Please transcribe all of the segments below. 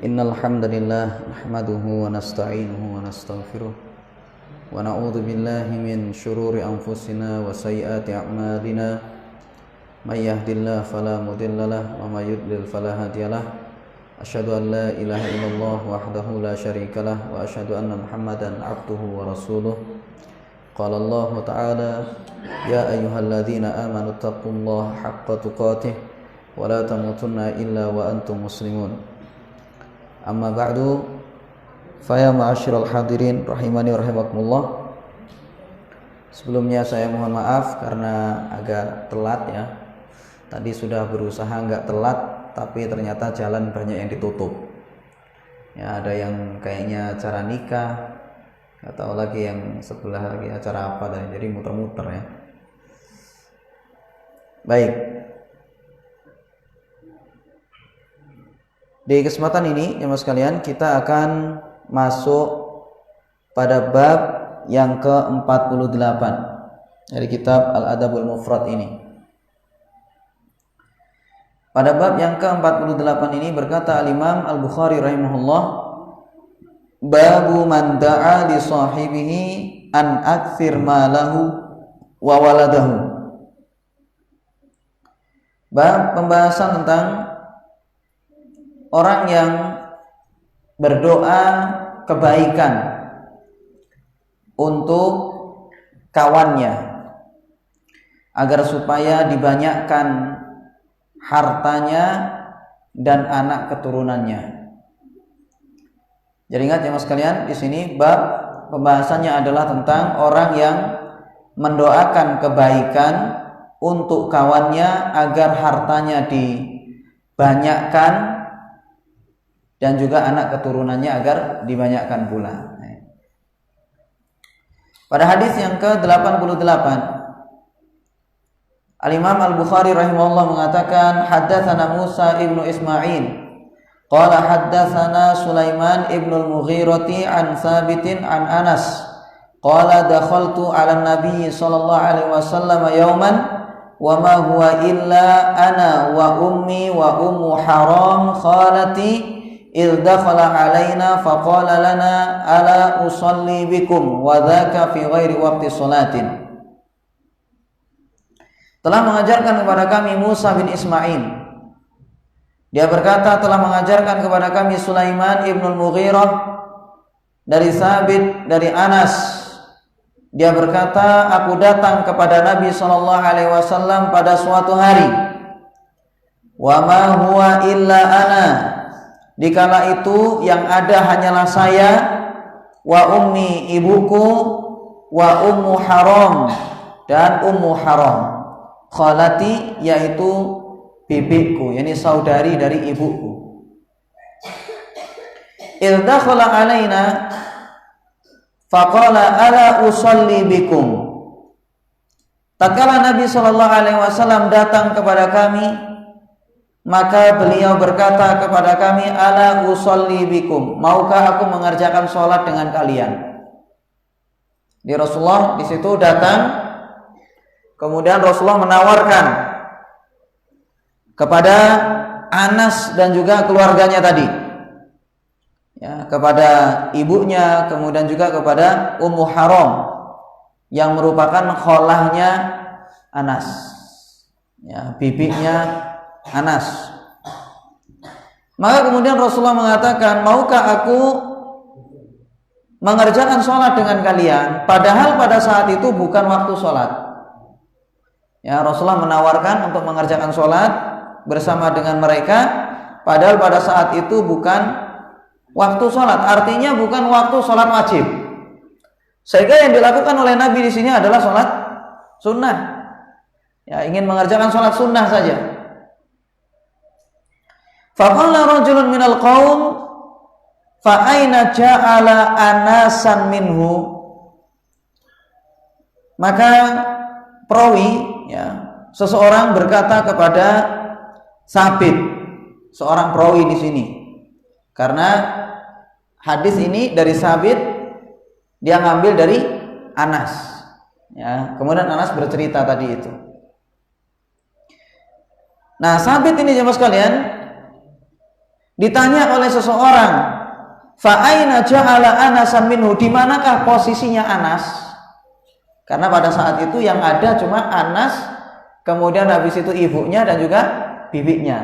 Innal hamdalillah nahmaduhu wa nasta'inuhu wa nastaghfiruh wa na'udzu billahi min shururi anfusina wa sayyiati a'malina may yahdihillahu fala mudhillalah wa may yudlil fala hadiyalah asyhadu an la ilaha illallah wahdahu la syarikalah wa asyhadu anna muhammadan abduhu wa rasuluh. Qala Allah ta'ala ya ayyuhalladzina amanu taqullaha haqqa tuqatih wa la tamutunna illa wa antum muslimun. Amma ba'du, faya ma'asyiral hadirin rahimani wa rahimakumullah. Sebelumnya saya mohon maaf karena agak telat ya. Tadi sudah berusaha enggak telat, tapi ternyata jalan banyak yang ditutup. Ya, ada yang kayaknya acara nikah, enggak tahu lagi yang sebelah lagi acara apa dah. Jadi muter-muter ya. Baik. Di kesempatan ini, jemaah sekalian, kita akan masuk pada bab yang ke-48 dari kitab Al-Adabul Mufrad ini. Pada bab yang ke-48 ini berkata Al-Imam Al-Bukhari rahimahullah, babu man da'a li sahibihi an akthir malahu wa waladahu. Bab pembahasan tentang orang yang berdoa kebaikan untuk kawannya agar supaya dibanyakkan hartanya dan anak keturunannya. Jadi ingat ya mas sekalian, di sini bab pembahasannya adalah tentang orang yang mendoakan kebaikan untuk kawannya agar hartanya dibanyakkan dan juga anak keturunannya agar dibanyakkan pula. Pada hadis yang ke-88, Al-Imam Al-Bukhari rahimahullah mengatakan, haddatsana Musa ibnu Ismail qala haddatsana Sulaiman ibnu al-Mughirati an Tsabitin an Anas qala dakhaltu 'ala an-nabiy sallallahu alaihi wasallam yawman wa ma huwa illa ana wa ummi wa ummu haram khalati idh dakhala alaina faqala lana ala usalli bikum wa dhaka fi ghairi waqti salatin. Telah mengajarkan kepada kami Musa bin Ismail. Dia berkata telah mengajarkan kepada kami Sulaiman ibnul Mughirah dari Tsabit dari Anas. Dia berkata aku datang kepada Nabi sallallahu alaihi wasallam pada suatu hari. Wa ma huwa illa ana. Dikala itu yang ada hanyalah saya, wa ummi ibuku, wa ummu haram dan ummu haram. Khalati yaitu bibiku, yakni saudari dari ibuku. Idh dakhala alaina faqala ala usalli bikum. Tatkala Nabi sallallahu alaihi wasallam datang kepada kami, maka beliau berkata kepada kami, ala usolli bikum, maukah aku mengerjakan sholat dengan kalian? Di Rasulullah di situ datang, kemudian Rasulullah menawarkan kepada Anas dan juga keluarganya tadi, ya, kepada ibunya, kemudian juga kepada Ummu Haram yang merupakan kholahnya Anas, ya, bibinya Anas. Maka kemudian Rasulullah mengatakan, maukah aku mengerjakan sholat dengan kalian? Padahal pada saat itu bukan waktu sholat. Ya, Rasulullah menawarkan untuk mengerjakan sholat bersama dengan mereka, padahal pada saat itu bukan waktu sholat. Artinya bukan waktu sholat wajib. Sehingga yang dilakukan oleh Nabi di sini adalah sholat sunnah. Ya, ingin mengerjakan sholat sunnah saja. Faqala rajulun minal qaum fa aina ja'ala anasan minhu. Maka perawi, ya, seseorang berkata kepada Tsabit, seorang perawi di sini. Karena hadis ini dari Tsabit, dia ngambil dari Anas. Ya, kemudian Anas bercerita tadi itu. Nah, Sabit ini jemaah sekalian ditanya oleh seseorang, fa aina ja'ala Anasan minhu, di manakah posisinya Anas? Karena pada saat itu yang ada cuma Anas, kemudian habis itu ibunya dan juga bibinya.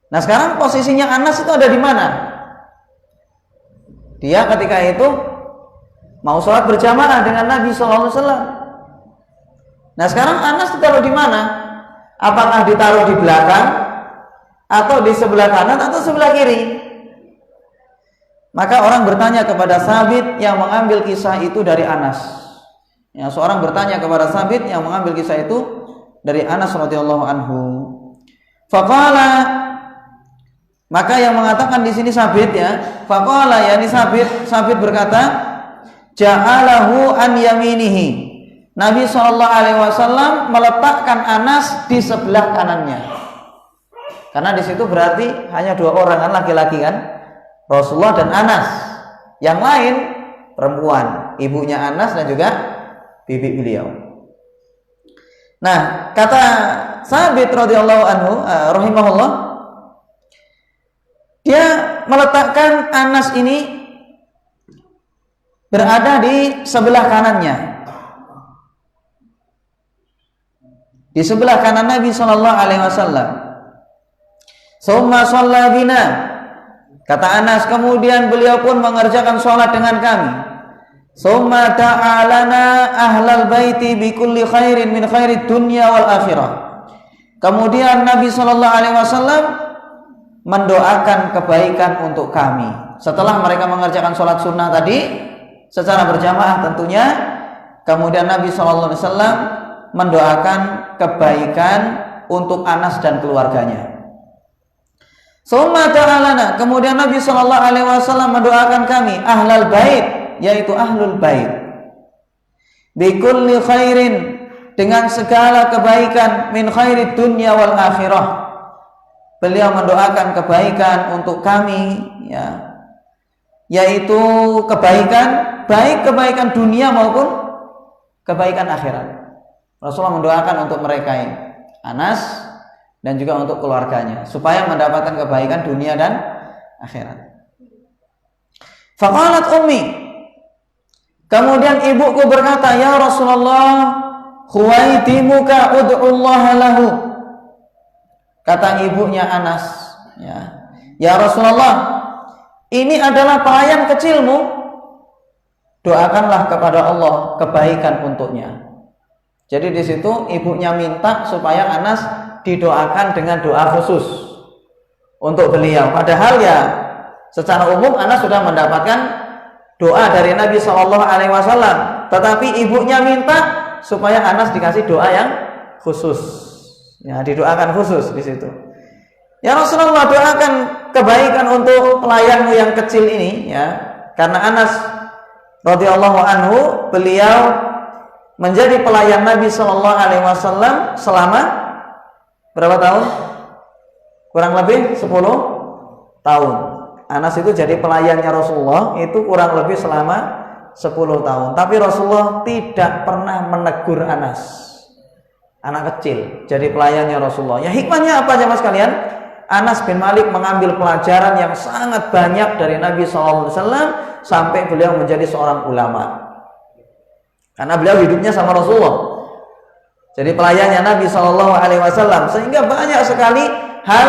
Nah, sekarang posisinya Anas itu ada di mana? Dia ketika itu mau sholat berjamaah dengan Nabi sallallahu alaihi wasallam. Nah, sekarang Anas ditaruh di mana? Apakah ditaruh di belakang atau di sebelah kanan atau sebelah kiri? Maka orang bertanya kepada Sabit yang mengambil kisah itu dari Anas. Ya, seorang bertanya kepada Sabit yang mengambil kisah itu dari Anas radhiyallahu anhu. Faqala, maka yang mengatakan di sini Sabit ya. Faqala, yakni Sabit berkata, ja'alahu an yaminihi. Nabi SAW meletakkan Anas di sebelah kanannya. Karena di situ berarti hanya dua orang kan, laki-laki kan, Rasulullah dan Anas. Yang lain perempuan, ibunya Anas dan juga bibi beliau. Nah, kata Sabit radhiyallahu anhu rahimahullah, dia meletakkan Anas ini berada di sebelah kanannya. Di sebelah kanan Nabi sallallahu alaihi wasallam. Summa shalla bina. Kata Anas, kemudian beliau pun mengerjakan sholat dengan kami. Summa ta'alana ahlal baiti bi kulli khairin min khairid dunya wal akhirah. Kemudian Nabi sallallahu alaihi wasallam mendoakan kebaikan untuk kami. Setelah mereka mengerjakan sholat sunnah tadi secara berjamaah tentunya, kemudian Nabi sallallahu alaihi wasallam mendoakan kebaikan untuk Anas dan keluarganya. Summa ta'alana, kemudian Nabi sallallahu alaihi wasallam mendoakan kami ahlal bait, yaitu ahlul bait, bi kulli khairin, dengan segala kebaikan, min khairid dunya wal akhirah. Beliau mendoakan kebaikan untuk kami ya, yaitu kebaikan, baik kebaikan dunia maupun kebaikan akhirat. Rasulullah mendoakan untuk mereka ini, Anas dan juga untuk keluarganya, supaya mendapatkan kebaikan dunia dan akhirat. Faqalat ummi, kemudian ibuku berkata, ya Rasulullah, khuwaitimuka ud'ullaha lahu. Kata ibunya Anas, ya Rasulullah, ini adalah pelayan kecilmu, doakanlah kepada Allah kebaikan untuknya. Jadi di situ ibunya minta supaya Anas didoakan dengan doa khusus untuk beliau. Padahal ya secara umum Anas sudah mendapatkan doa dari Nabi Shallallahu Alaihi Wasallam, tetapi ibunya minta supaya Anas dikasih doa yang khusus. Ya, didoakan khusus di situ. Ya Rasulullah, doakan kebaikan untuk pelayanmu yang kecil ini, ya, karena Anas radhiyallahu anhu beliau menjadi pelayan Nabi Shallallahu Alaihi Wasallam selama berapa tahun? Kurang lebih 10 tahun. Anas itu jadi pelayannya Rasulullah itu kurang lebih selama 10 tahun. Tapi Rasulullah tidak pernah menegur Anas, anak kecil, jadi pelayannya Rasulullah. Ya hikmahnya apa jemaah sekalian? Anas bin Malik mengambil pelajaran yang sangat banyak dari Nabi Shallallahu Alaihi Wasallam sampai beliau menjadi seorang ulama. Karena beliau hidupnya sama Rasulullah, jadi pelayannya Nabi Shallallahu Alaihi Wasallam, sehingga banyak sekali hal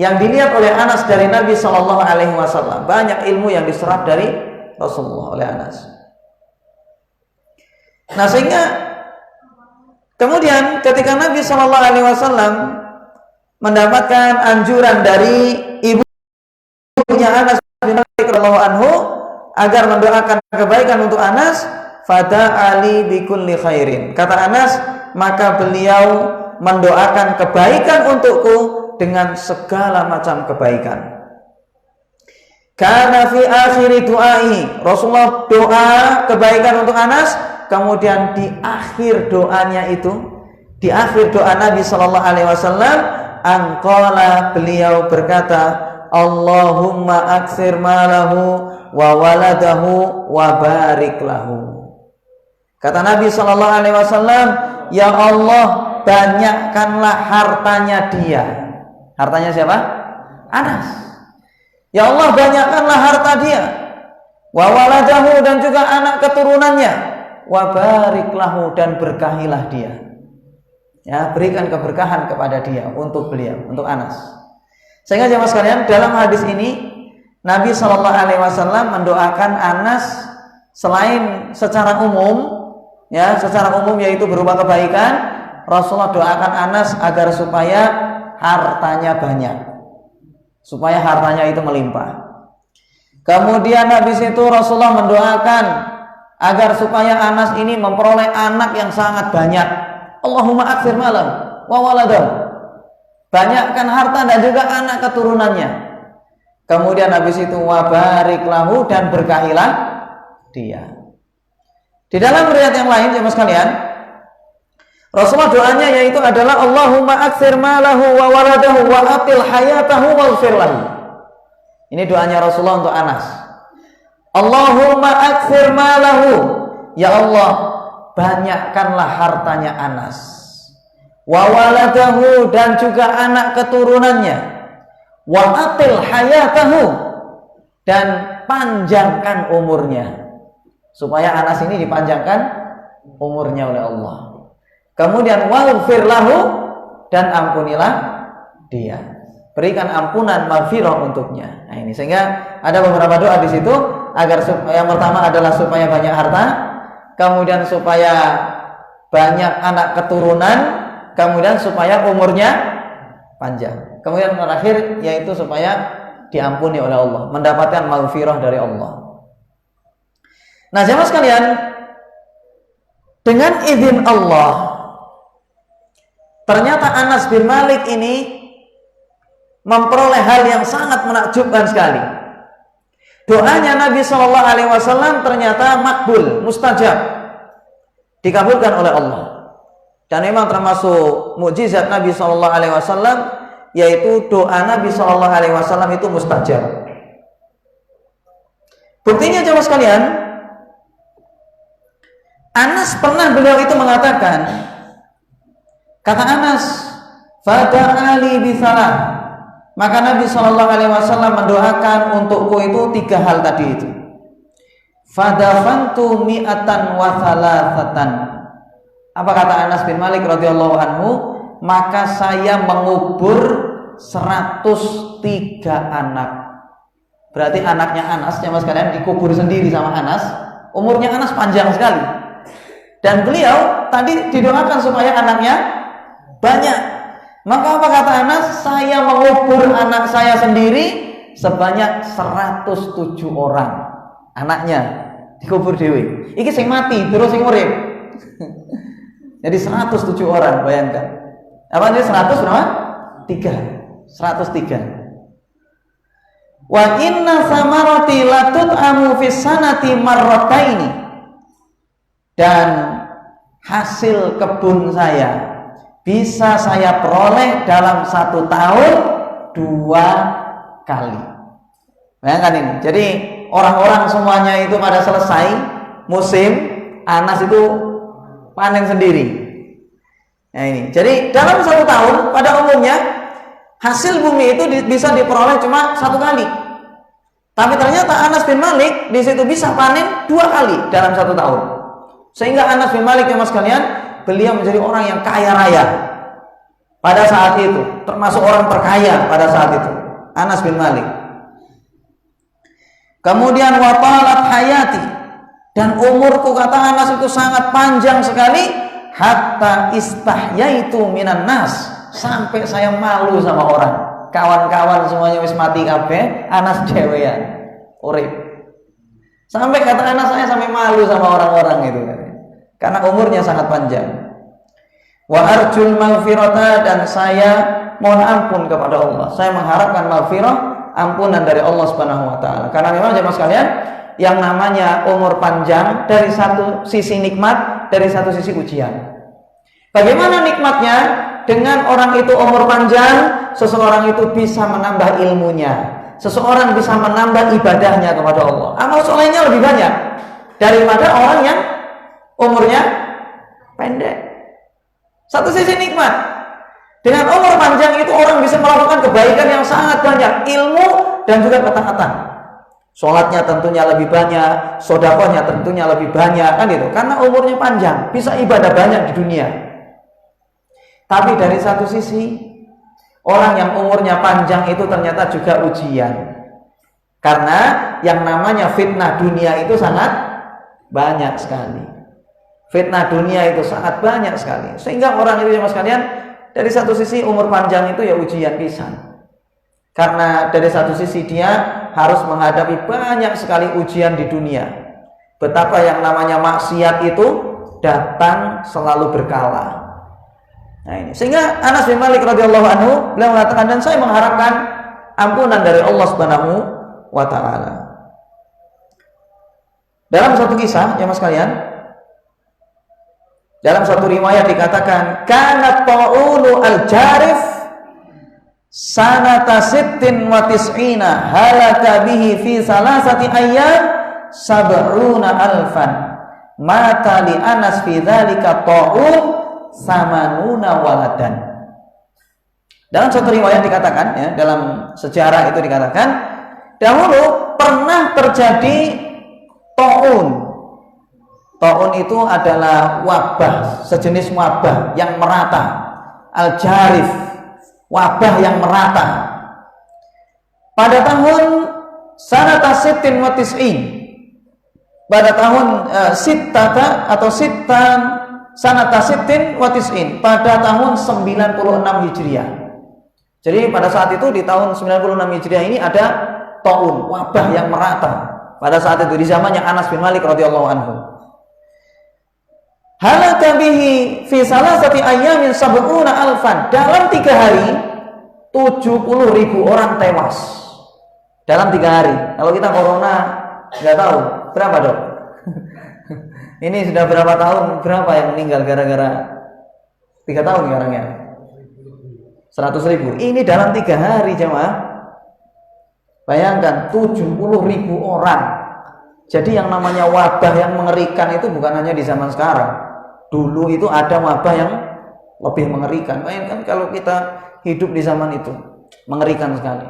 yang dilihat oleh Anas dari Nabi Shallallahu Alaihi Wasallam. Banyak ilmu yang diserap dari Rasulullah oleh Anas. Nah, sehingga kemudian ketika Nabi Shallallahu Alaihi Wasallam mendapatkan anjuran dari ibunya Anas bin Malik radhiyallahu anhu agar mendoakan kebaikan untuk Anas, fada ali bikulli khairin. Kata Anas, maka beliau mendoakan kebaikan untukku dengan segala macam kebaikan. Karena fi akhiri du'ai, Rasulullah doa kebaikan untuk Anas, kemudian di akhir doanya itu, di akhir doa Nabi Shallallahu Alaihi Wasallam, angkola beliau berkata, Allahumma aksir malahu wa waladahu wa barik lahu. Kata Nabi Shallallahu Alaihi Wasallam, ya Allah, banyakkanlah hartanya dia. Hartanya siapa? Anas. Ya Allah, banyakkanlah harta dia. Wa waladahu, dan juga anak keturunannya. Wa barik lahu, dan berkahilah dia. Ya, berikan keberkahan kepada dia, untuk beliau, untuk Anas. Sehingga jemaah sekalian, dalam hadis ini Nabi SAW mendoakan Anas selain secara umum, ya, secara umum yaitu berupa kebaikan. Rasulullah doakan Anas agar supaya hartanya banyak, supaya hartanya itu melimpah. Kemudian habis itu Rasulullah mendoakan agar supaya Anas ini memperoleh anak yang sangat banyak. Allahumma aktsir malahu wa waladahu, banyakkan harta dan juga anak keturunannya. Kemudian habis itu wa barik lahu, dan berkahilah dia. Di dalam riwayat yang lain jemaah sekalian, Rasulullah doanya yaitu adalah Allahumma aktsir malahu wa waladahu wa atil hayatahu waghfir lahu. Ini doanya Rasulullah untuk Anas. Allahumma aktsir malahu, ya Allah, banyakkanlah hartanya Anas. Wa waladahu, dan juga anak keturunannya. Wa atil hayatahu, dan panjangkan umurnya. Supaya Anas ini dipanjangkan umurnya oleh Allah. Kemudian waghfir lahu, dan ampunilah dia. Berikan ampunan, maghfirah untuknya. Nah ini, sehingga ada beberapa doa di situ agar yang pertama adalah supaya banyak harta, kemudian supaya banyak anak keturunan, kemudian supaya umurnya panjang. Kemudian terakhir yaitu supaya diampuni oleh Allah, mendapatkan maghfirah dari Allah. Nah, jemaah sekalian, dengan izin Allah, ternyata Anas bin Malik ini memperoleh hal yang sangat menakjubkan sekali. Doanya Nabi SAW ternyata makbul, mustajab, dikabulkan oleh Allah. Dan memang termasuk mukjizat Nabi SAW, yaitu doa Nabi SAW itu mustajab. Buktinya jemaah sekalian, Anas pernah beliau itu mengatakan, kata Anas, fada'ali bisalah, maka Nabi SAW mendoakan untukku itu 3 hal tadi itu. Fadafantu mi'atan wa thalathatan. Apa kata Anas bin Malik radhiyallahu anhu? Maka saya mengubur 103 anak. Berarti anaknya Anas, jemaah sekalian, dikubur sendiri sama Anas. Umurnya Anas panjang sekali. Dan beliau tadi didoakan supaya anaknya banyak. Maka apa kata Anas? Saya mengubur anak saya sendiri sebanyak 107 orang. Anaknya dikubur dewe. Iki sing mati, terus sing urip. Jadi 107 orang, bayangkan. Apa ini 100 berapa? 3. 103. Wa inna samarati latut'amu fis sanati marrataini. Dan hasil kebun saya bisa saya peroleh dalam 1 tahun 2 kali. Bayangkan ini. Jadi orang-orang semuanya itu pada selesai musim, Anas itu panen sendiri. Nah ini. Jadi dalam 1 tahun pada umumnya hasil bumi itu bisa diperoleh cuma 1 kali. Tapi ternyata Anas bin Malik di situ bisa panen 2 kali dalam 1 tahun. Sehingga Anas bin Malik, ya mas kalian, beliau menjadi orang yang kaya raya pada saat itu, termasuk orang terkaya pada saat itu, Anas bin Malik. Kemudian watalat hayati, dan umurku, kata Anas, itu sangat panjang sekali, hatta istahyaitu minan nas, sampai saya malu sama orang. Kawan-kawan semuanya wis mati kabeh, Anas dewean urip. Sampai kata Anas, saya sampai malu sama orang-orang itu, karena umurnya sangat panjang. Wa arjul maghfirata, dan saya mohon ampun kepada Allah. Saya mengharapkan maghfirah, ampunan dari Allah Subhanahu wa taala. Karena memang jemaah sekalian, yang namanya umur panjang dari satu sisi nikmat, dari satu sisi ujian. Bagaimana nikmatnya? Dengan orang itu umur panjang, seseorang itu bisa menambah ilmunya, seseorang bisa menambah ibadahnya kepada Allah. Amal solehnya lebih banyak daripada orang yang umurnya pendek. Satu sisi nikmat. Dengan umur panjang itu orang bisa melakukan kebaikan yang sangat banyak, ilmu dan juga ketaatan. Sholatnya tentunya lebih banyak, sedekahnya tentunya lebih banyak, kan gitu. Karena umurnya panjang, bisa ibadah banyak di dunia. Tapi dari satu sisi, orang yang umurnya panjang itu ternyata juga ujian. Karena yang namanya fitnah dunia itu sangat banyak sekali. Fitnah dunia itu sangat banyak sekali. Sehingga orang itu jemaah sekalian, dari satu sisi umur panjang itu ya ujian pisan. Karena dari satu sisi dia harus menghadapi banyak sekali ujian di dunia. Betapa yang namanya maksiat itu datang selalu berkala. Nah ini. Sehingga Anas bin Malik radhiyallahu anhu beliau mengatakan, dan saya mengharapkan ampunan dari Allah Subhanahu wa taala. Dalam satu kisah, jemaah sekalian, dalam satu riwayat dikatakan, kana ta'unu al-jarif sanata sittin wa tis'ina halaka bihi fi salasati ayyam sab'una alfan mata li Anas fi dzalika ta'un samanuna waladan. Dalam satu riwayat dikatakan, ya, dalam sejarah itu dikatakan, dahulu pernah terjadi ta'un. Ta'un itu adalah wabah, sejenis wabah yang merata. Al-jarif, wabah yang merata. Pada tahun sanata sittin wa tis'in, pada tahun sittata atau sittan sanata sittin wa tis'in, pada tahun 96 Hijriah. Jadi pada saat itu di tahun 96 Hijriah ini ada ta'un, wabah yang merata. Pada saat itu di zamannya Anas bin Malik radhiyallahu anhu. Halaka bihi fi salasati ayyamin sab'una alfan. Dalam 3 hari 70.000 orang tewas. Dalam 3 hari. Kalau kita corona nggak tahu berapa, Dok? Ini sudah berapa tahun, berapa yang meninggal gara-gara 3 tahun orangnya? 100.000. Ini dalam 3 hari, jemaah. Bayangkan 70.000 orang. Jadi yang namanya wabah yang mengerikan itu bukan hanya di zaman sekarang. Dulu itu ada wabah yang lebih mengerikan. Bayangkan kalau kita hidup di zaman itu, mengerikan sekali.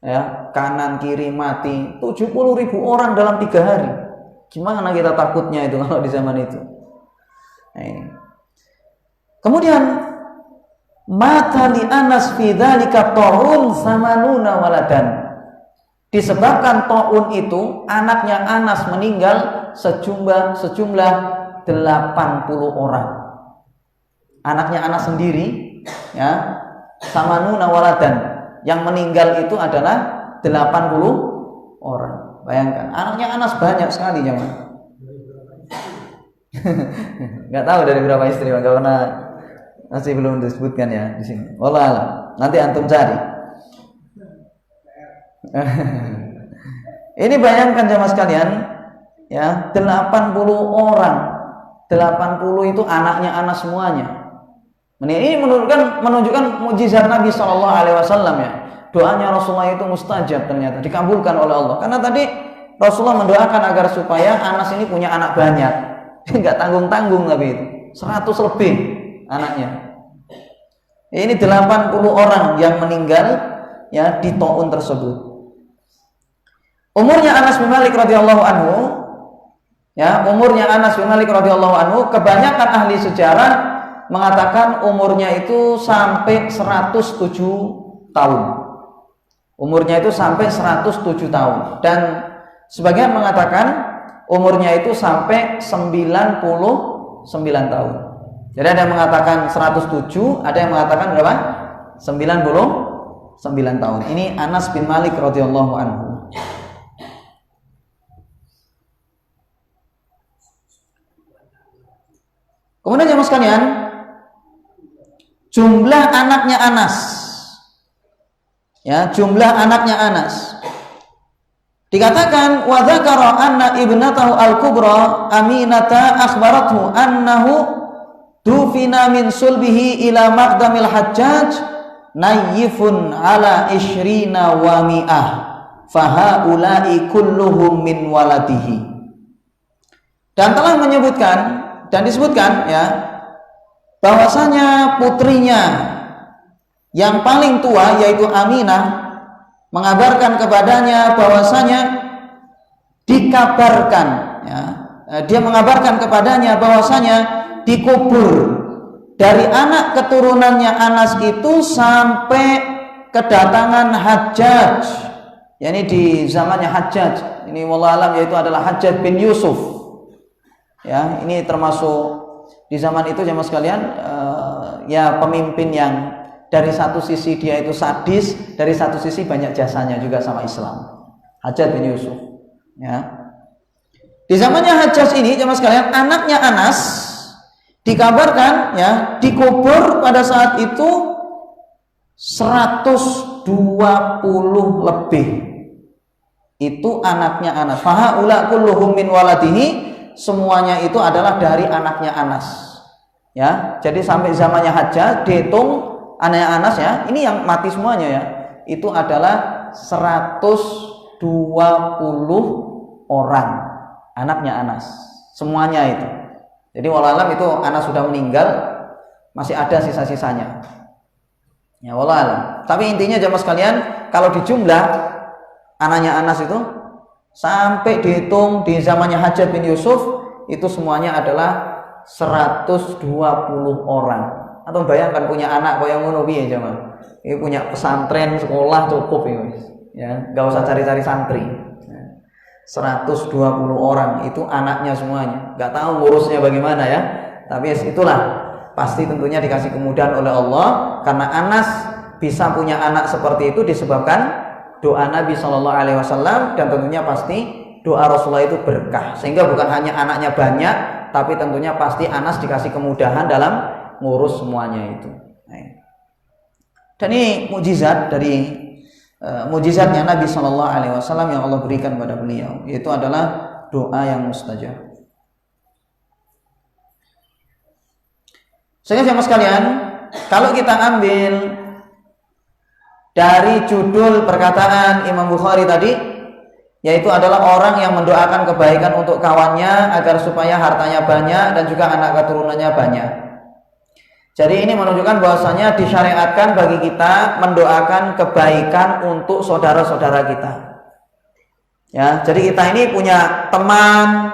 Ya, kanan kiri mati, 70.000 orang dalam 3 hari. Gimana kita takutnya itu kalau di zaman itu? Nah, ini. Kemudian mata li Anas fi dzalika ta'un samanuna waladan. Disebabkan ta'un itu anaknya Anas meninggal sejumlah 80 orang. Anaknya Anas sendiri, ya, samanuna waladan, yang meninggal itu adalah 80 orang. Bayangkan, anaknya Anas banyak sekali, jemaah. Nggak tahu dari berapa istri, karena masih belum disebutkan ya di sini. Wallah alam. Nanti antum cari. Ini bayangkan jemaah sekalian, ya, 80 orang. 80 itu anaknya Anas semuanya. Ini menunjukkan mukjizat Nabi Shallallahu Alaihi Wasallam, ya. Doanya Rasulullah itu mustajab, ternyata dikabulkan oleh Allah. Karena tadi Rasulullah mendoakan agar supaya Anas ini punya anak banyak. Enggak tanggung-tanggung, tapi itu 100 lebih anaknya. Ini 80 orang yang meninggal, ya, di ta'un tersebut. Umurnya Anas bin Malik radhiyallahu anhu, ya, umurnya Anas bin Malik radhiyallahu anhu, kebanyakan ahli sejarah mengatakan umurnya itu sampai 107 tahun. Umurnya itu sampai 107 tahun. Dan sebagian mengatakan umurnya itu sampai 99 tahun. Jadi ada yang mengatakan 107, ada yang mengatakan berapa? 99 tahun. Ini Anas bin Malik radhiyallahu anhu. Kemudian jemaah sekalian, jumlah anaknya Anas, ya, jumlah anaknya Anas dikatakan wa dzakara anna ibnatahu al-kubra Aminata akhbarathu annahu dufina min sulbihi ila maqdamil Hajjaj nayyifun ala ishrina wa mi'ah fahaulai kulluhum min waladihi. Dan telah menyebutkan dan disebutkan, ya, bahwasanya putrinya yang paling tua yaitu Aminah mengabarkan kepadanya bahwasanya dikabarkan, ya, dia mengabarkan kepadanya bahwasanya dikubur dari anak keturunannya Anas itu sampai kedatangan Hajjaj, yakni di zamannya Hajjaj. Ini wallahu alam yaitu adalah Hajjaj bin Yusuf. Ya, ini termasuk di zaman itu jemaah sekalian, ya pemimpin yang dari satu sisi dia itu sadis, dari satu sisi banyak jasanya juga sama Islam. Hajjaj bin Yusuf. Ya. Di zamannya Hajjaj ini jemaah sekalian, anaknya Anas dikabarkan ya dikubur pada saat itu 120 lebih. Itu anaknya Anas. Fahaula kulluhum min waladihi, semuanya itu adalah dari anaknya Anas. Ya, jadi sampai zamannya Hajjaj dihitung anaknya Anas ya, ini yang mati semuanya ya, itu adalah 120 orang anaknya Anas, semuanya itu. Jadi wallahualam itu Anas sudah meninggal, masih ada sisa-sisanya. Ya wallahualam. Tapi intinya jemaah sekalian, kalau dijumlah anaknya Anas itu sampai dihitung di zamannya Hajjaj bin Yusuf itu semuanya adalah 120 orang. Atau bayangkan punya anak kaya ngono piye jemaah. Ini punya pesantren, sekolah cukup ini. Ya, enggak usah cari-cari santri. 120 orang itu anaknya semuanya. Enggak tahu ngurusnya bagaimana ya. Tapi itulah pasti tentunya dikasih kemudahan oleh Allah karena Anas bisa punya anak seperti itu disebabkan doa Nabi Shallallahu Alaihi Wasallam dan tentunya pasti doa Rasulullah itu berkah sehingga bukan hanya anaknya banyak tapi tentunya pasti Anas dikasih kemudahan dalam ngurus semuanya itu. Dan ini mukjizat dari mukjizatnya Nabi Shallallahu Alaihi Wasallam yang Allah berikan kepada beliau, yaitu adalah doa yang mustajab. Sehingga jemaah sekalian, kalau kita ambil dari judul perkataan Imam Bukhari tadi, yaitu adalah orang yang mendoakan kebaikan untuk kawannya agar supaya hartanya banyak dan juga anak keturunannya banyak. Jadi ini menunjukkan bahwasanya disyariatkan bagi kita mendoakan kebaikan untuk saudara-saudara kita. Ya, jadi kita ini punya teman,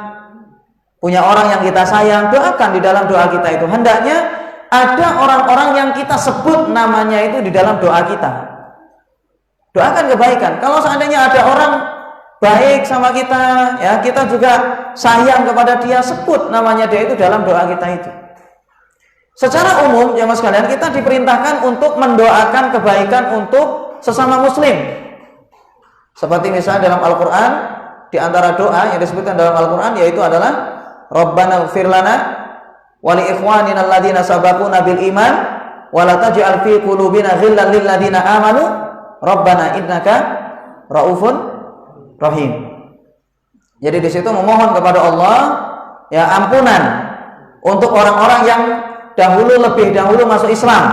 punya orang yang kita sayang, doakan di dalam doa kita itu. Hendaknya ada orang-orang yang kita sebut namanya itu di dalam doa kita. Doakan kebaikan. Kalau seandainya ada orang baik sama kita, ya kita juga sayang kepada dia, sebut namanya dia itu dalam doa kita itu. Secara umum, jemaah sekalian, kita diperintahkan untuk mendoakan kebaikan untuk sesama muslim. Seperti misalnya dalam Al-Quran, di antara doa yang disebutkan dalam Al-Quran yaitu adalah Rabbana ighfir lana wa li ikhwanina alladhina sabaquna bil iman wa la taj'al fi qulubina ghillan lil ladzina amanu Rabbana innaka raufun rahim. Jadi di situ memohon kepada Allah ya ampunan untuk orang-orang yang lebih dahulu masuk Islam,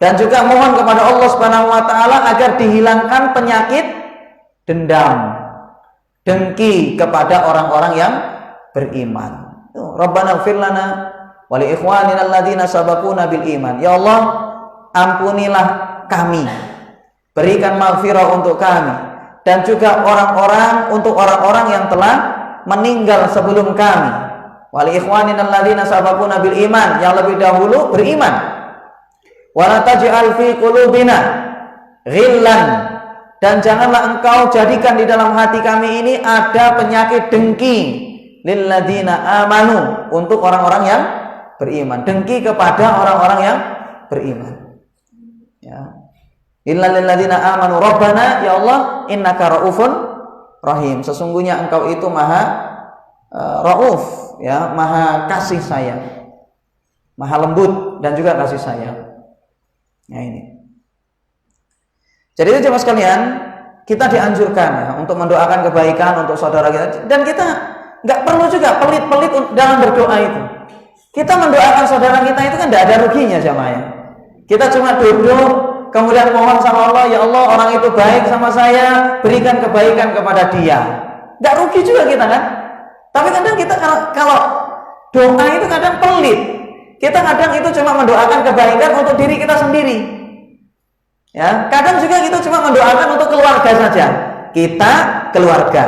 dan juga mohon kepada Allah Subhanahu wa taala agar dihilangkan penyakit dendam, dengki kepada orang-orang yang beriman. Rabbana ighfir lana wa li ikhwanina alladzina sabaquna bil iman. Ya Allah, ampunilah kami, berikan maghfirah untuk kami, dan juga untuk orang-orang yang telah meninggal sebelum kami. Wali ikhwanina alladzina sabaquna bil iman, yang lebih dahulu beriman. Wala taj'al fi qulubina ghillan, dan janganlah engkau jadikan di dalam hati kami ini ada penyakit dengki lil ladzina amanu, untuk orang-orang yang beriman, dengki kepada orang-orang yang beriman. Ya. Illa lil ladzina amanu rabbana, ya Allah innaka raufun rahim, sesungguhnya engkau itu maha rauf, ya, maha kasih sayang, maha lembut dan juga kasih sayang. Ya ini. Jadi itu jemaah sekalian, kita dianjurkan ya untuk mendoakan kebaikan untuk saudara kita, dan kita nggak perlu juga pelit-pelit dalam berdoa itu. Kita mendoakan saudara kita itu kan tidak ada ruginya jemaah ya. Kita cuma duduk kemudian mohon sama Allah, ya Allah orang itu baik sama saya, berikan kebaikan kepada dia. Nggak rugi juga kita kan. Tapi kadang kita kalau doa itu kadang pelit. kita kadang itu cuma mendoakan kebaikan untuk diri kita sendiri. Ya, kadang juga kita cuma mendoakan untuk keluarga saja. Kita keluarga.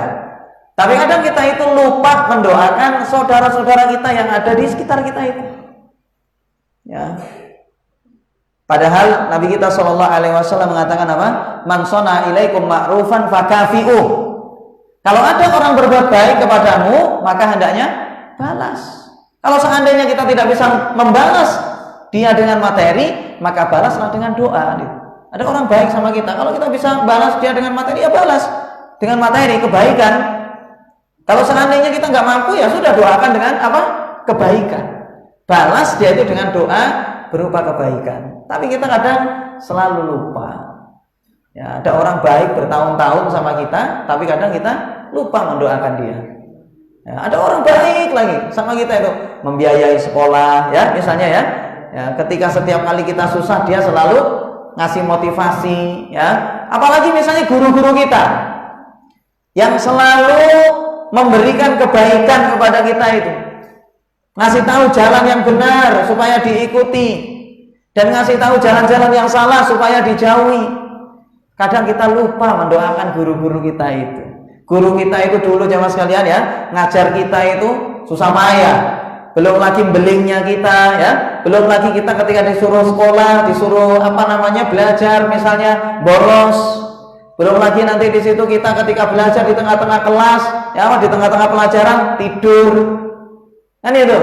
Tapi kadang kita itu lupa mendoakan saudara-saudara kita yang ada di sekitar kita itu. Ya. Padahal Nabi kita SAW mengatakan apa? Man shona ilaikum ma'rufan fakafi'u. Kalau ada orang berbuat baik kepadamu, maka hendaknya balas. Kalau seandainya kita tidak bisa membalas dia dengan materi, maka balaslah dengan doa. Ada orang baik sama kita, kalau kita bisa balas dia dengan materi, ya balas dengan materi kebaikan. Kalau seandainya kita nggak mampu, ya sudah, doakan dengan apa? Kebaikan. Balas dia itu dengan doa berupa kebaikan. Tapi kita kadang selalu lupa. Ya, ada orang baik bertahun-tahun sama kita, tapi kadang kita lupa mendoakan dia. Ya, ada orang baik lagi sama kita itu, membiayai sekolah, ya misalnya ya. Ya, ketika setiap kali kita susah, dia selalu ngasih motivasi, ya. Apalagi misalnya guru-guru kita yang selalu memberikan kebaikan kepada kita itu, ngasih tahu jalan yang benar supaya diikuti, dan ngasih tahu jalan-jalan yang salah supaya dijauhi. Kadang kita lupa mendoakan guru-guru kita itu. Guru kita itu dulu jamaah sekalian ya, ngajar kita itu susah payah. Belum lagi belingnya kita ya, belum lagi kita ketika disuruh sekolah, disuruh belajar misalnya boros. Belum lagi nanti di situ kita ketika belajar di tengah-tengah kelas, ya di tengah-tengah pelajaran tidur. Kan itu.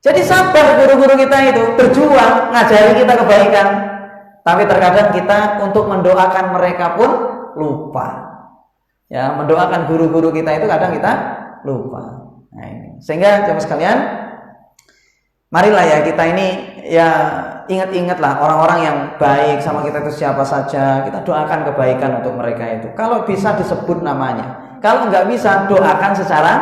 Jadi sabar guru-guru kita itu, berjuang ngajari kita kebaikan. Tapi terkadang kita untuk mendoakan mereka pun lupa. Ya, mendoakan guru-guru kita itu kadang kita lupa. Nah, ini. Sehingga jemaah sekalian, marilah ya kita ini ya ingat-ingatlah orang-orang yang baik sama kita itu siapa saja. Kita doakan kebaikan untuk mereka itu. Kalau bisa disebut namanya. Kalau nggak bisa, doakan secara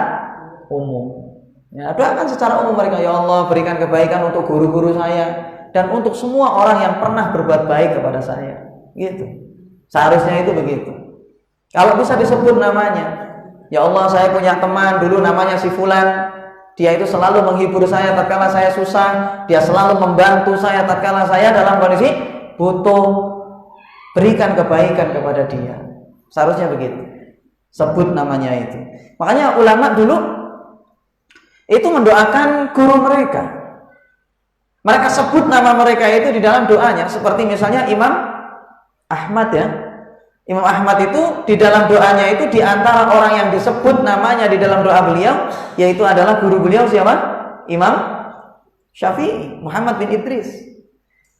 umum. Ya, doakan secara umum mereka, ya Allah berikan kebaikan untuk guru-guru saya dan untuk semua orang yang pernah berbuat baik kepada saya. Gitu. Seharusnya itu begitu. Kalau bisa disebut namanya, ya Allah saya punya teman dulu namanya si Fulan, dia itu selalu menghibur saya tatkala saya susah, dia selalu membantu saya tatkala saya dalam kondisi butuh, berikan kebaikan kepada dia. Seharusnya begitu. Sebut namanya itu. Makanya ulama dulu itu mendoakan guru mereka. Mereka sebut nama mereka itu di dalam doanya, seperti misalnya Imam Ahmad ya. Imam Ahmad itu di dalam doanya itu di antara orang yang disebut namanya di dalam doa beliau, yaitu adalah guru beliau siapa? Imam Syafi'i, Muhammad bin Idris.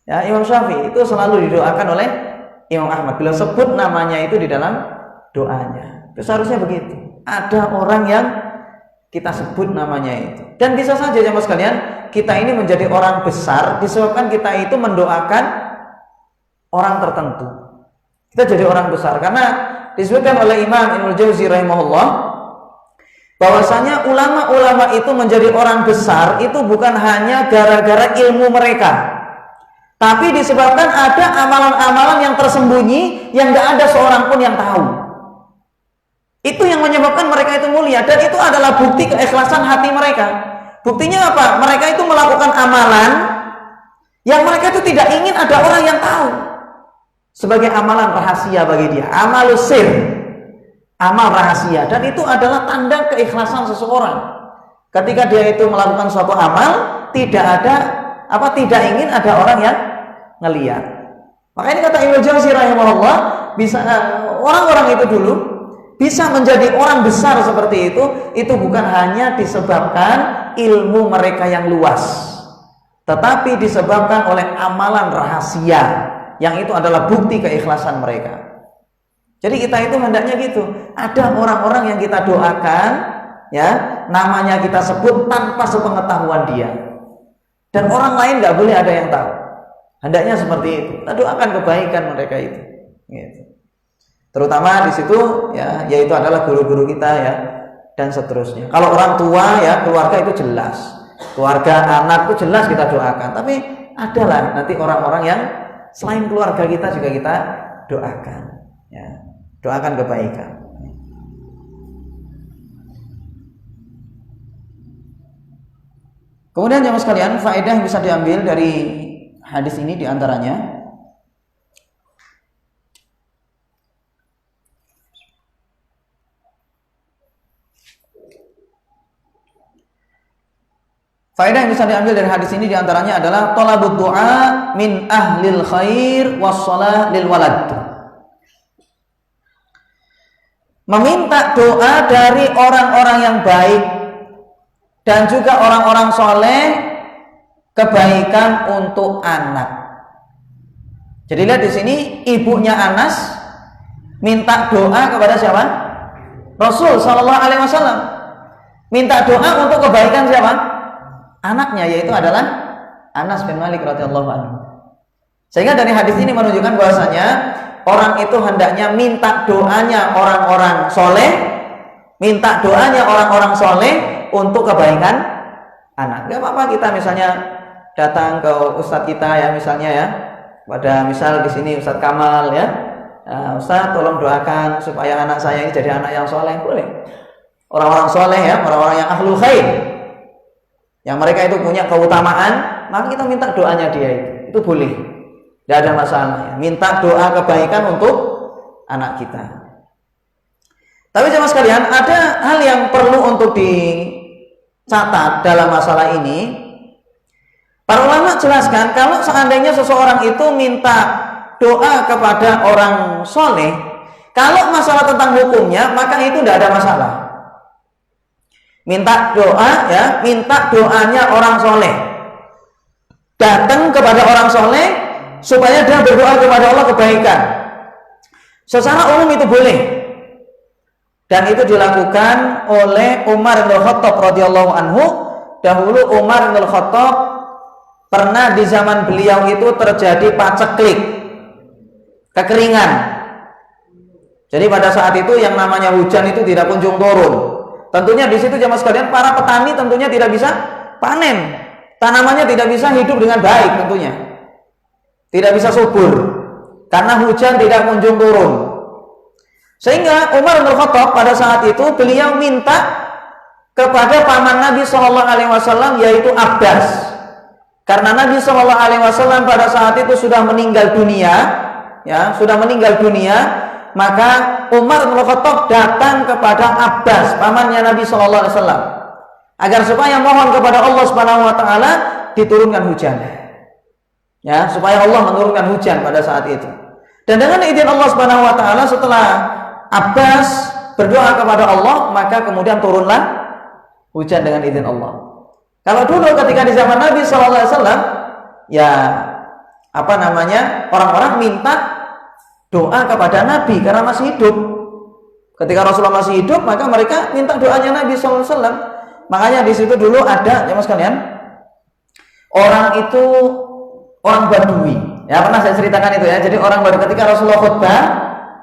Ya, Imam Syafi'i itu selalu didoakan oleh Imam Ahmad. Beliau sebut namanya itu di dalam doanya. Itu seharusnya begitu. Ada orang yang kita sebut namanya itu. Dan bisa saja jemaah sekalian, kita ini menjadi orang besar disebabkan kita itu mendoakan orang tertentu. Kita jadi orang besar karena disebutkan oleh Imam Ibnul Jauzi rahimahullah bahwasanya ulama-ulama itu menjadi orang besar itu bukan hanya gara-gara ilmu mereka, tapi disebabkan ada amalan-amalan yang tersembunyi yang tidak ada seorang pun yang tahu. Itu yang menyebabkan mereka itu mulia, dan itu adalah bukti keikhlasan hati mereka. Buktinya apa? Mereka itu melakukan amalan yang mereka itu tidak ingin ada orang yang tahu. Sebagai amalan rahasia bagi dia, amalus sir, amal rahasia, dan itu adalah tanda keikhlasan seseorang. Ketika dia itu melakukan suatu amal, tidak ingin ada orang yang ngelihat. Makanya kata Ibnu Jauzi rahimahullah, bisa orang-orang itu dulu bisa menjadi orang besar seperti itu bukan hanya disebabkan ilmu mereka yang luas, tetapi disebabkan oleh amalan rahasia yang itu adalah bukti keikhlasan mereka. Jadi kita itu hendaknya gitu. Ada orang-orang yang kita doakan, ya, namanya kita sebut tanpa sepengetahuan dia, dan orang lain nggak boleh ada yang tahu. Hendaknya seperti itu. Kita doakan kebaikan mereka itu. Gitu. Terutama di situ, ya, yaitu adalah guru-guru kita ya, dan seterusnya. Kalau orang tua ya, keluarga itu jelas, keluarga anak itu jelas kita doakan. Tapi adalah nanti orang-orang yang selain keluarga kita juga kita doakan, ya, doakan kebaikan. Kemudian jemaah sekalian, faedah yang bisa diambil dari hadis ini diantaranya adalah thalabud du'a min ahlil khair wassalah lil walad. Meminta doa dari orang-orang yang baik dan juga orang-orang soleh kebaikan untuk anak. Jadi lihat di sini ibunya Anas minta doa kepada siapa? Rasul Shallallahu Alaihi Wasallam. Minta doa untuk kebaikan siapa? Anaknya, yaitu adalah Anas bin Malik radhiyallahu anhu. Sehingga dari hadis ini menunjukkan bahwasanya orang itu hendaknya minta doanya orang-orang soleh, minta doanya orang-orang soleh untuk kebaikan anak. Gak apa-apa kita misalnya datang ke ustadz kita ya, misalnya ya, pada misal di sini Ustadz Kamal ya, Ustadz tolong doakan supaya anak saya ini jadi anak yang soleh, boleh. Orang-orang soleh ya, orang-orang yang ahlul khair, yang mereka itu punya keutamaan, maka kita minta doanya dia itu boleh. Tidak ada masalah ya. Minta doa kebaikan untuk anak kita. Tapi jemaah sekalian, ada hal yang perlu untuk dicatat dalam masalah ini. Para ulama jelaskan, kalau seandainya seseorang itu minta doa kepada orang soleh, kalau masalah tentang hukumnya, maka itu tidak ada masalah. Minta doa ya, minta doanya orang soleh, datang kepada orang soleh supaya dia berdoa kepada Allah kebaikan. Secara umum itu boleh, dan itu dilakukan oleh Umar bin Khattab radhiyallahu anhu. Dahulu Umar bin Khattab pernah di zaman beliau itu terjadi paceklik, kekeringan. Jadi pada saat itu yang namanya hujan itu tidak kunjung turun. Tentunya di situ jemaah sekalian, para petani tentunya tidak bisa panen, tanamannya tidak bisa hidup dengan baik tentunya. Tidak bisa subur karena hujan tidak kunjung turun. Sehingga Umar bin Khattab pada saat itu beliau minta kepada paman Nabi Shallallahu Alaihi Wasallam, yaitu Abbas, karena Nabi Shallallahu Alaihi Wasallam pada saat itu sudah meninggal dunia, ya sudah meninggal dunia, maka Umar bin Khattab datang kepada Abbas, pamannya Nabi Shallallahu Alaihi Wasallam, agar supaya mohon kepada Allah Subhanahu Wa Taala diturunkan hujan. Ya, supaya Allah menurunkan hujan pada saat itu. Dan dengan izin Allah Subhanahu wa taala, setelah Abbas berdoa kepada Allah, maka kemudian turunlah hujan dengan izin Allah. Kalau dulu ketika di zaman Nabi sallallahu alaihi wasallam, ya orang-orang minta doa kepada Nabi karena masih hidup. Ketika Rasulullah masih hidup, maka mereka minta doanya Nabi sallallahu alaihi wasallam. Makanya di situ dulu ada, jemaah sekalian, orang itu orang Badui, ya pernah saya ceritakan itu ya. Jadi orang Badui ketika Rasulullah khutbah,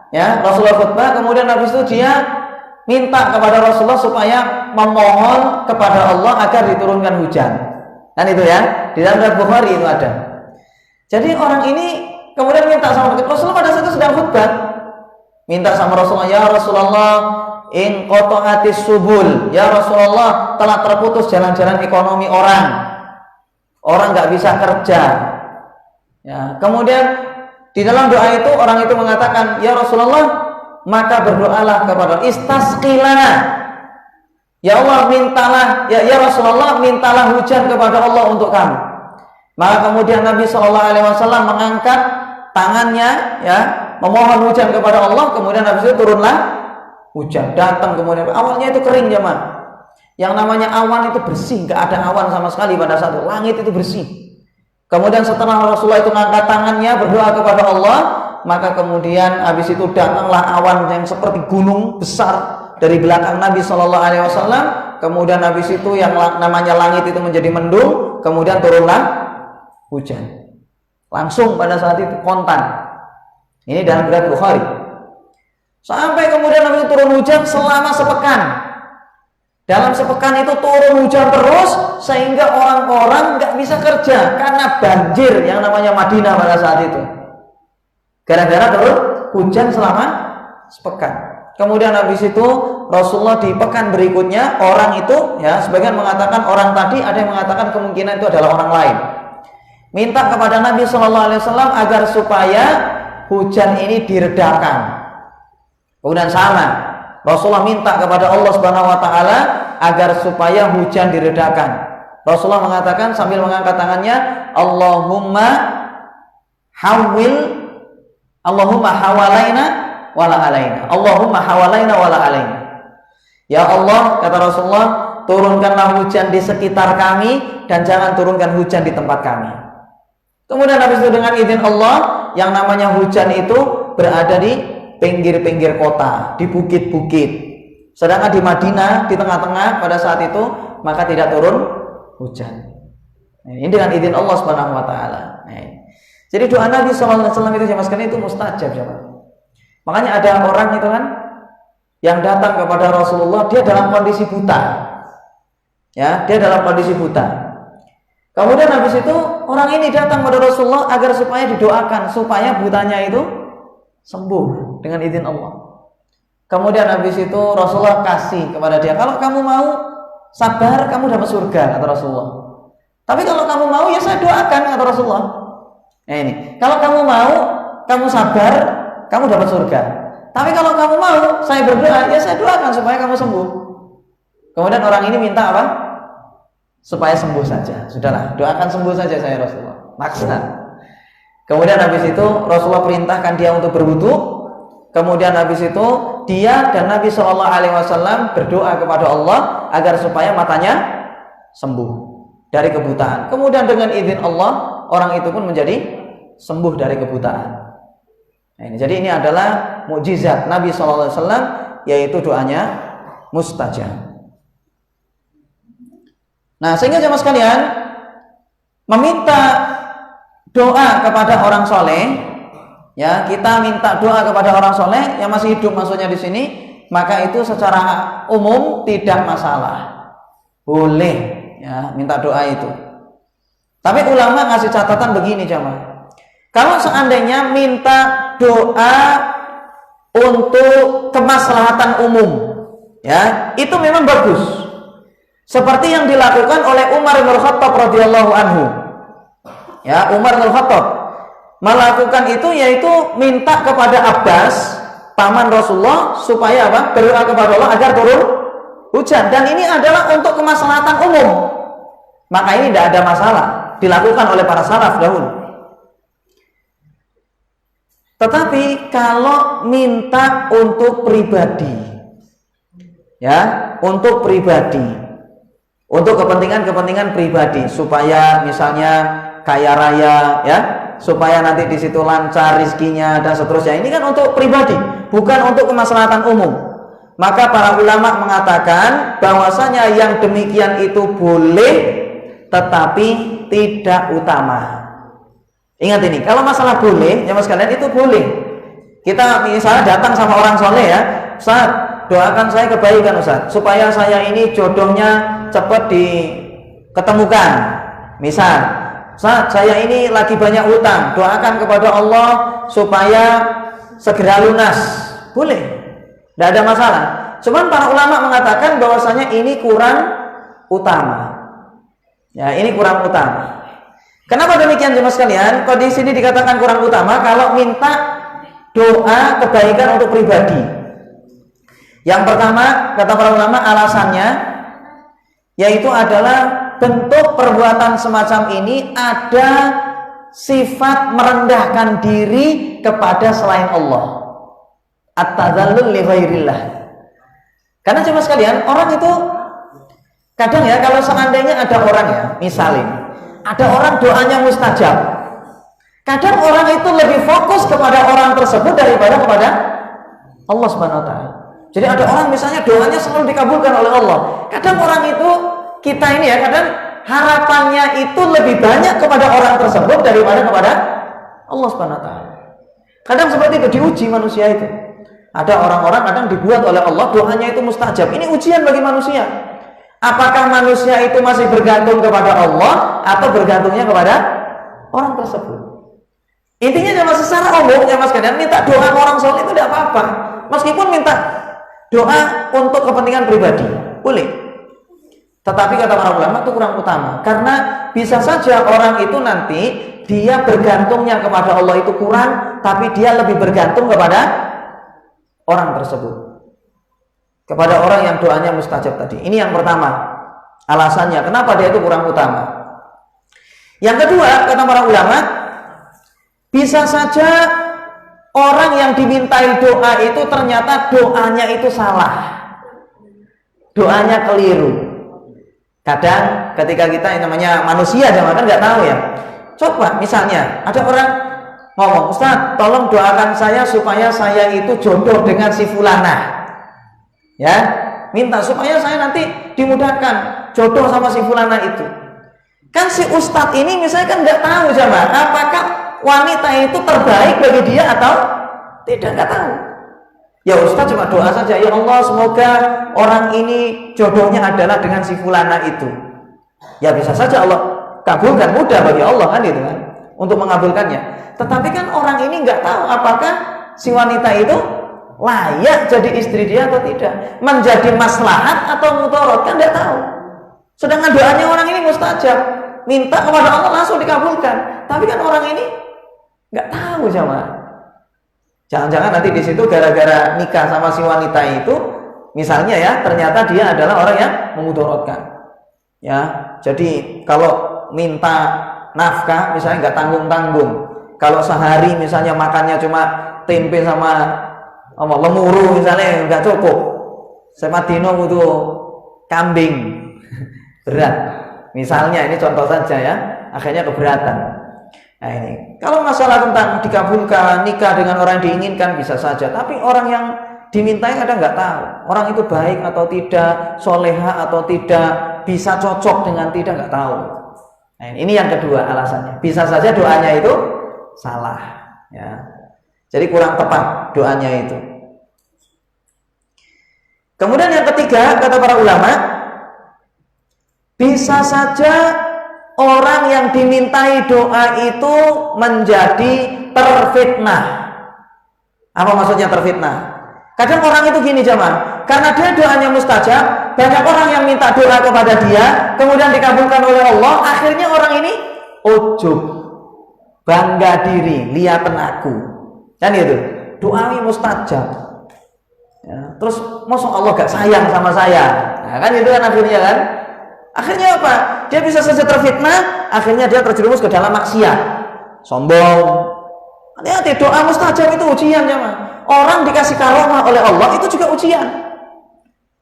ya Rasulullah khutbah, kemudian habis itu dia minta kepada Rasulullah supaya memohon kepada Allah agar diturunkan hujan. Kan itu ya, di dalam Sahih Bukhari itu ada. Jadi orang ini kemudian minta sama Rasulullah pada saat itu sedang khutbah, minta sama Rasulullah, ya Rasulullah, in qata'atis subul, ya Rasulullah, telah terputus jalan-jalan ekonomi orang nggak bisa kerja. Ya, kemudian di dalam doa itu orang itu mengatakan, ya Rasulullah, maka berdoalah kepada istasqilana. Ya Allah, mintalah, ya Rasulullah, mintalah hujan kepada Allah untuk kami. Maka kemudian Nabi SAW mengangkat tangannya, ya, memohon hujan kepada Allah. Kemudian habis itu turunlah hujan, datang. Kemudian awalnya itu kering, jemaah. Yang namanya awan itu bersih, nggak ada awan sama sekali pada saat itu. Langit itu bersih. Kemudian setelah Rasulullah itu mengangkat tangannya berdoa kepada Allah, maka kemudian habis itu datanglah awan yang seperti gunung besar dari belakang Nabi Shallallahu Alaihi Wasallam. Kemudian habis itu yang namanya langit itu menjadi mendung, kemudian turunlah hujan. Langsung pada saat itu kontan. Ini dalam riwayat Bukhari. Sampai kemudian habis itu turun hujan selama sepekan. Dalam sepekan itu turun hujan terus sehingga orang-orang nggak bisa kerja karena banjir yang namanya Madinah pada saat itu. Gara-gara turun hujan selama sepekan. Kemudian habis itu Rasulullah di pekan berikutnya, orang itu, ya, sebagian mengatakan orang tadi, ada yang mengatakan kemungkinan itu adalah orang lain, minta kepada Nabi Shallallahu Alaihi Wasallam agar supaya hujan ini diredakan. Kemudian sama, Rasulullah minta kepada Allah Subhanahu Wa Taala agar supaya hujan diredakan. Rasulullah mengatakan sambil mengangkat tangannya, Allahumma hawalaina wala alaina. Allahumma hawalaina wala alaina. Ya Allah, kata Rasulullah, turunkanlah hujan di sekitar kami dan jangan turunkan hujan di tempat kami. Kemudian habis itu dengan izin Allah, yang namanya hujan itu berada di pinggir-pinggir kota, di bukit-bukit. Sedangkan di Madinah, di tengah-tengah pada saat itu, maka tidak turun hujan. Ini dengan izin Allah Subhanahu Wa Taala. Jadi doa Nabi SAW itu jemaah sekalian itu mustajab, jemaah. Makanya ada orang itu kan yang datang kepada Rasulullah, dia dalam kondisi buta. Ya, dia dalam kondisi buta. Kemudian habis itu orang ini datang kepada Rasulullah agar supaya didoakan supaya butanya itu sembuh dengan izin Allah. Kemudian habis itu Rasulullah kasih kepada dia, kalau kamu mau sabar, kamu dapat surga, kata Rasulullah. Tapi kalau kamu mau, ya saya doakan, kata Rasulullah. Ini, kalau kamu mau, kamu sabar, kamu dapat surga. Tapi kalau kamu mau, saya berdoa, ya saya doakan supaya kamu sembuh. Kemudian orang ini minta apa? Supaya sembuh saja. Sudahlah, doakan sembuh saja saya, Rasulullah. Maksa. Kemudian habis itu Rasulullah perintahkan dia untuk berwudu. Kemudian habis itu dia dan Nabi SAW berdoa kepada Allah agar supaya matanya sembuh dari kebutaan. Kemudian dengan izin Allah, orang itu pun menjadi sembuh dari kebutaan. Nah, jadi ini adalah mukjizat Nabi SAW, yaitu doanya mustajab. Nah, sehingga jemaah sekalian, meminta doa kepada orang soleh, ya, kita minta doa kepada orang soleh yang masih hidup, maksudnya di sini, maka itu secara umum tidak masalah, boleh, ya, minta doa itu. Tapi ulama ngasih catatan begini, jemaah, kalau seandainya minta doa untuk kemaslahatan umum, ya, itu memang bagus. Seperti yang dilakukan oleh Umar bin Khattab radhiyallahu anhu. Ya, Umar bin Khattab melakukan itu, yaitu minta kepada Abbas, paman Rasulullah, supaya apa? Berdoa kepada Allah agar turun hujan. Dan ini adalah untuk kemaslahatan umum. Maka ini tidak ada masalah, dilakukan oleh para salaf dahulu. Tetapi kalau minta untuk pribadi, ya, untuk pribadi, untuk kepentingan-kepentingan pribadi, supaya misalnya kaya raya, ya, supaya nanti di situ lancar rizkinya dan seterusnya. Ini kan untuk pribadi, bukan untuk kemaslahatan umum. Maka para ulama mengatakan bahwasanya yang demikian itu boleh, tetapi tidak utama. Ingat ini, kalau masalah boleh, ya mas kalian, itu boleh. Kita misalnya datang sama orang soleh, ya, Ustaz, doakan saya kebaikan, Ustaz, supaya saya ini jodohnya cepat diketemukan. Misal, Ustaz, saya ini lagi banyak utang, doakan kepada Allah supaya segera lunas. Boleh, tidak ada masalah. Cuman para ulama mengatakan bahwasanya ini kurang utama. Ya, ini kurang utama. Kenapa demikian, jemaah sekalian? Kalau di sini dikatakan kurang utama kalau minta doa kebaikan untuk pribadi. Yang pertama, kata para ulama, alasannya yaitu adalah bentuk perbuatan semacam ini ada sifat merendahkan diri kepada selain Allah. At-tadzallul li ghairillah. Karena cuma sekalian, orang itu kadang, ya, kalau seandainya ada orang, ya, misalnya ada orang doanya mustajab, kadang orang itu lebih fokus kepada orang tersebut daripada kepada Allah Subhanahu wa taala. Jadi ada orang misalnya doanya selalu dikabulkan oleh Allah. Kadang orang itu, kita ini, ya, kadang harapannya itu lebih banyak kepada orang tersebut daripada kepada Allah Subhanahu wa taala. Kadang seperti itu, diuji manusia itu. Ada orang-orang kadang dibuat oleh Allah doanya itu mustajab. Ini ujian bagi manusia. Apakah manusia itu masih bergantung kepada Allah atau bergantungnya kepada orang tersebut? Intinya, secara umum, ya mas, kadang minta doa orang soleh itu tidak apa-apa. Meskipun minta doa untuk kepentingan pribadi, boleh. Tetapi kata para ulama itu kurang utama, karena bisa saja orang itu nanti dia bergantungnya kepada Allah itu kurang, tapi dia lebih bergantung kepada orang tersebut, kepada orang yang doanya mustajab tadi. Ini yang pertama alasannya kenapa dia itu kurang utama. Yang kedua, kata para ulama, bisa saja orang yang dimintai doa itu ternyata doanya itu salah, doanya keliru. Kadang ketika kita yang namanya manusia kan nggak tahu ya. Coba misalnya ada orang ngomong, Ustaz tolong doakan saya supaya saya itu jodoh dengan si fulana, ya, minta supaya saya nanti dimudahkan jodoh sama si fulana itu. Kan si ustadz ini misalnya kan nggak tahu jamaah apakah wanita itu terbaik bagi dia atau tidak, nggak tahu. Ya ustadz cuma doa saja, ya Allah semoga orang ini jodohnya adalah dengan si fulana itu. Ya bisa saja Allah kabulkan, mudah bagi Allah kan itu kan untuk mengabulkannya. Tetapi kan orang ini nggak tahu apakah si wanita itu layak jadi istri dia atau tidak, menjadi maslahat atau mudarat, kan nggak tahu. Sedangkan doanya orang ini mustajab, minta kepada Allah langsung dikabulkan. Tapi kan orang ini nggak tahu jamaah. Jangan-jangan nanti di situ gara-gara nikah sama si wanita itu, misalnya ya, ternyata dia adalah orang yang memudaratkan. Ya, jadi kalau minta nafkah misalnya nggak tanggung-tanggung. Kalau sehari misalnya makannya cuma tempe sama lemuru misalnya nggak cukup. Sama dino butuh kambing, berat. Misalnya ini contoh saja ya, akhirnya keberatan. Nah ini, kalau masalah tentang dikabulkan nikah dengan orang yang diinginkan bisa saja, tapi orang yang dimintai kadang nggak tahu orang itu baik atau tidak, soleha atau tidak, bisa cocok dengan tidak, nggak tahu. Nah ini yang kedua alasannya, bisa saja doanya itu salah, ya. Jadi kurang tepat doanya itu. Kemudian yang ketiga kata para ulama, bisa saja orang yang dimintai doa itu menjadi terfitnah. Apa maksudnya terfitnah? Kadang orang itu gini jamaah, karena dia doanya mustajab, banyak orang yang minta doa kepada dia, kemudian dikabulkan oleh Allah, akhirnya orang ini ujub, bangga diri, lihatin aku, kan itu, doanya mustajab. Ya, terus masuk Allah gak sayang sama saya, nah, kan itu kan akhirnya kan. Akhirnya apa? Dia bisa saja terfitnah, akhirnya dia terjerumus ke dalam maksiat, sombong. Hati-hati, doa mustajab itu ujian jemaah. Orang dikasih karomah oleh Allah itu juga ujian.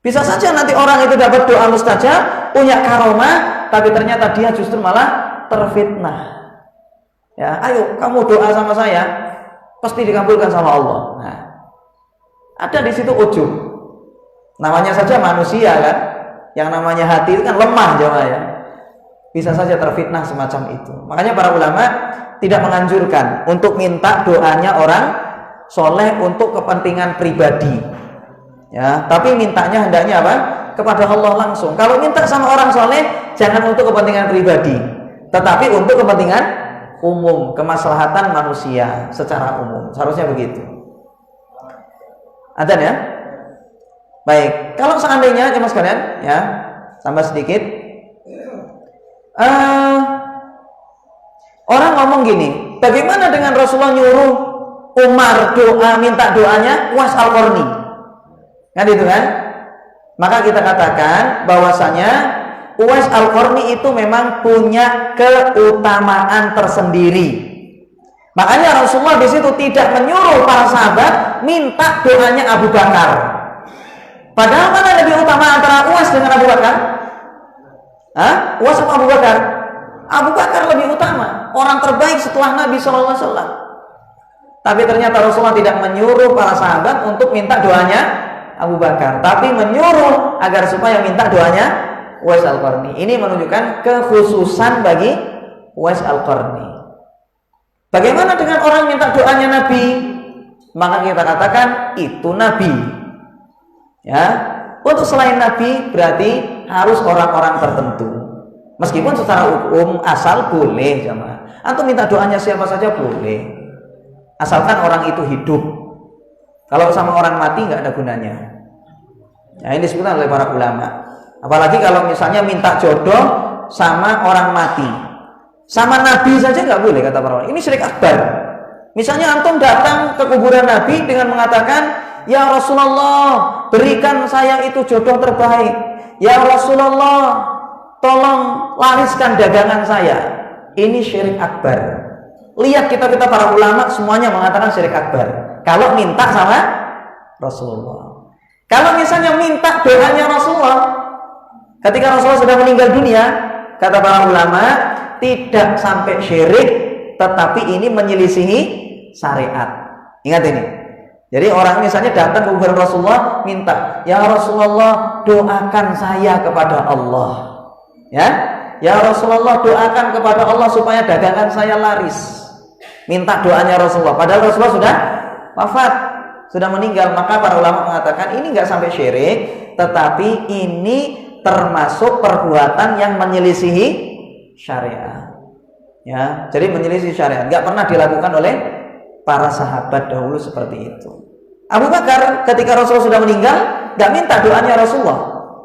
Bisa saja nanti orang itu dapat doa mustajab, punya karomah, tapi ternyata dia justru malah terfitnah. Ya, ayo kamu doa sama saya, pasti dikabulkan sama Allah. Nah, ada di situ ujub. Namanya saja manusia kan. Yang namanya hati itu kan lemah jemaah ya. Bisa saja terfitnah semacam itu. Makanya para ulama tidak menganjurkan untuk minta doanya orang soleh untuk kepentingan pribadi. Ya, tapi mintanya hendaknya apa? Kepada Allah langsung. Kalau minta sama orang soleh, jangan untuk kepentingan pribadi, tetapi untuk kepentingan umum, kemaslahatan manusia secara umum. Seharusnya begitu. Ada ya? Baik, kalau seandainya jemaah sekalian, ya, tambah sedikit. Orang ngomong gini, bagaimana dengan Rasulullah nyuruh Umar doa, minta doanya Uwais Al-Qarni? Kan itu kan? Maka kita katakan bahwasanya Uwais Al-Qarni itu memang punya keutamaan tersendiri. Makanya Rasulullah di situ tidak menyuruh para sahabat minta doanya Abu Bakar. Padahal mana lebih utama antara Uwais dengan Abu Bakar? Hah? Uwais atau Abu Bakar? Abu Bakar lebih utama, orang terbaik setelah Nabi SAW. Tapi ternyata Rasulullah tidak menyuruh para sahabat untuk minta doanya Abu Bakar, tapi menyuruh agar supaya minta doanya Uwais Al-Qarni. Ini menunjukkan kekhususan bagi Uwais Al-Qarni. Bagaimana dengan orang minta doanya Nabi? Maka kita katakan itu Nabi. Ya, untuk selain Nabi berarti harus orang-orang tertentu. Meskipun secara umum asal boleh jemaah. Antum minta doanya siapa saja boleh, asalkan orang itu hidup. Kalau sama orang mati nggak ada gunanya. Ya, ini disebutkan oleh para ulama. Apalagi kalau misalnya minta jodoh sama orang mati, sama Nabi saja nggak boleh kata para ulama. Ini syirik akbar. Misalnya antum datang ke kuburan Nabi dengan mengatakan, ya Rasulullah, berikan saya itu jodoh terbaik. Ya Rasulullah, tolong lariskan dagangan saya. Ini syirik akbar. Lihat kita para ulama semuanya mengatakan syirik akbar. Kalau minta sama Rasulullah. Kalau misalnya minta doanya Rasulullah, ketika Rasulullah sudah meninggal dunia, kata para ulama, tidak sampai syirik, tetapi ini menyelisihi syariat. Ingat ini. Jadi orang misalnya datang ke kuburan Rasulullah, minta, ya Rasulullah, doakan saya kepada Allah. Ya Rasulullah, doakan kepada Allah supaya dagangan saya laris. Minta doanya Rasulullah. Padahal Rasulullah sudah wafat, sudah meninggal. Maka para ulama mengatakan ini nggak sampai syirik, tetapi ini termasuk perbuatan yang menyelisihi syariat. Ya, jadi menyelisih syariat. Nggak pernah dilakukan oleh para sahabat dahulu seperti itu. Abu Bakar ketika Rasulullah sudah meninggal, nggak minta doanya Rasulullah,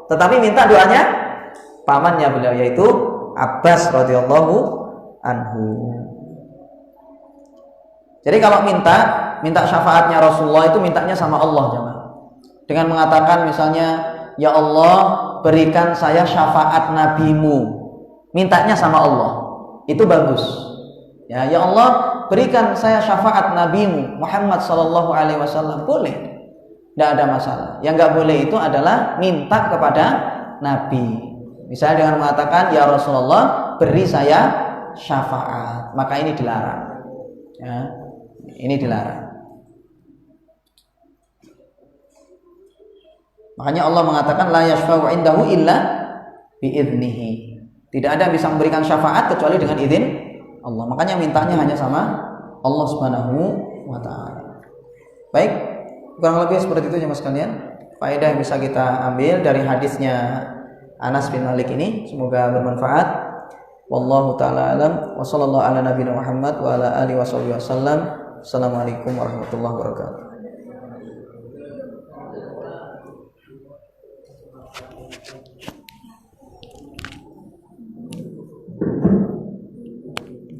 tetapi minta doanya pamannya beliau, yaitu Abbas radhiyallahu anhu. Jadi kalau minta syafaatnya Rasulullah itu mintanya sama Allah, jemaah. Dengan mengatakan misalnya, ya Allah, berikan saya syafaat nabimu. Mintanya sama Allah. Itu bagus. Ya Allah, berikan saya syafaat nabimu Muhammad sallallahu alaihi wasallam. Boleh. Tidak ada masalah. Yang nggak boleh itu adalah minta kepada Nabi. Misalnya dengan mengatakan, ya Rasulullah, beri saya syafaat. Maka ini dilarang. Ya. Ini dilarang. Makanya Allah mengatakan la yashfa'u indahu illa bi'idnihi. Tidak ada yang bisa memberikan syafaat kecuali dengan izin Allah. Makanya mintanya hanya sama Allah Subhanahu wa taala. Baik, kurang lebih seperti itu jemaah sekalian. Faedah yang bisa kita ambil dari hadisnya Anas bin Malik ini semoga bermanfaat. Wallahu taala alam wa sallallahu ala nabiyina Muhammad wa ala alihi wasallam. Assalamualaikum warahmatullahi wabarakatuh.